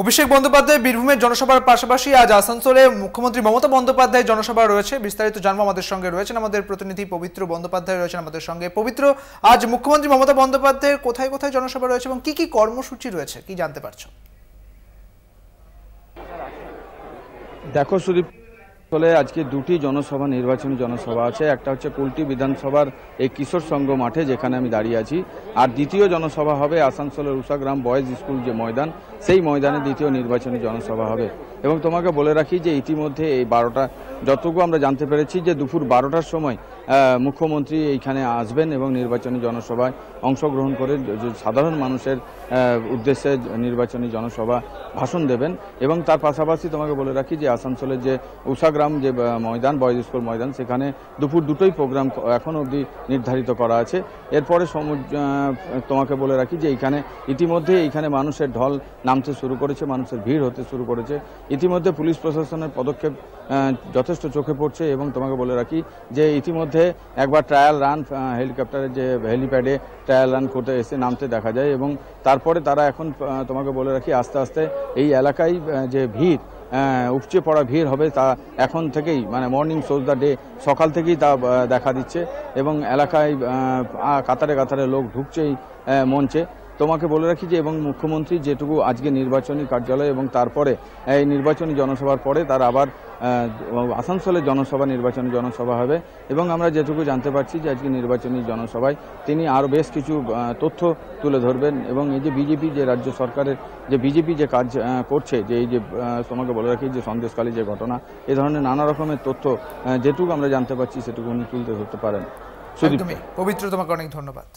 অভিষেক বন্দ্যোপাধ্যায় বীরভূমের জনসভার পাশাপাশি আজ আসানসোলে মুখ্যমন্ত্রী মমতা বন্দ্যোপাধ্যায়ের জনসভা রয়েছে। বিস্তারিত জানবো, আমাদের সঙ্গে রয়েছেন আমাদের প্রতিনিধি পবিত্র বন্দ্যোপাধ্যায় রয়েছেন আমাদের সঙ্গে। পবিত্র, আজ মুখ্যমন্ত্রী মমতা বন্দ্যোপাধ্যায়ের কোথায় কোথায় জনসভা রয়েছে এবং কি কি কর্মসূচি রয়েছে, কি জানতে পারছো? দেখো সুদীপ, আজকে দুটি জনসভা, নির্বাচনী জনসভা আছে। একটা হচ্ছে কুলটি বিধানসভার এই কিশোর সংঘ মাঠে, যেখানে আমি দাঁড়িয়ে আছি। আর দ্বিতীয় জনসভা হবে আসানসোলের উষাগ্রাম বয়েজ স্কুল যে ময়দান, সেই ময়দানে দ্বিতীয় নির্বাচনী জনসভা হবে। এবং তোমাকে বলে রাখি যে ইতিমধ্যে এই 12টা, যতটুকু আমরা জানতে পেরেছি যে দুপুর 12টার সময় মুখ্যমন্ত্রী এইখানে আসবেন এবং নির্বাচনী জনসভায় অংশগ্রহণ করে সাধারণ মানুষের উদ্দেশ্যে নির্বাচনী জনসভা ভাষণ দেবেন। এবং তার পাশাপাশি তোমাকে বলে রাখি যে আসানসোলের যে উষাগ্রাম যে ময়দান, বয়েজ স্কুল ময়দান, সেখানে দুপুর দুটোই প্রোগ্রাম এখন অবধি নির্ধারিত করা আছে। এরপরে তোমাকে বলে রাখি যে ইতিমধ্যে এইখানে মানুষের ঢল নামতে শুরু করেছে, মানুষের ভিড় হতে শুরু করেছে। ইতিমধ্যে পুলিশ প্রশাসনের পদক্ষেপ যথেষ্ট চোখে পড়ছে। এবং তোমাকে বলে রাখি যে ইতিমধ্যে একবার ট্রায়াল রান হেলিকপ্টারের যে হেলিপ্যাডে ট্রায়াল রান করতে এসে নামতে দেখা যায়। এবং তারপরে তারা এখন তোমাকে বলে রাখি আস্তে আস্তে এই এলাকায় যে ভিড়, উপচে পড়া ভিড় হবে, তা এখন থেকেই মানে মর্নিং শোজ দ্য ডে, সকাল থেকেই তা দেখা দিচ্ছে। এবং এলাকায় কাতারে কাতারে লোক ঢুকছেই মঞ্চে। তোমাকে বলে রাখি যে এবং মুখ্যমন্ত্রী যেটুকু আজকে নির্বাচনী কার্যালয় এবং তারপরে এই নির্বাচনী জনসভার পরে তার আবার আসানসোলের জনসভা, নির্বাচনী জনসভা হবে। এবং আমরা যেটুকু জানতে পারছি যে আজকে নির্বাচনী জনসভায় তিনি আরও বেশ কিছু তথ্য তুলে ধরবেন। এবং এই যে বিজেপি, যে রাজ্য সরকারের যে বিজেপি যে কাজ করছে, যে এই যে তোমাকে বলে রাখি যে সন্দেশখালী যে ঘটনা, এ ধরনের নানা রকমের তথ্য যেটুকু আমরা জানতে পারছি সেটুকু উনি তুলতে ধরতে পারেন। পবিত্র, তোমাকে অনেক ধন্যবাদ।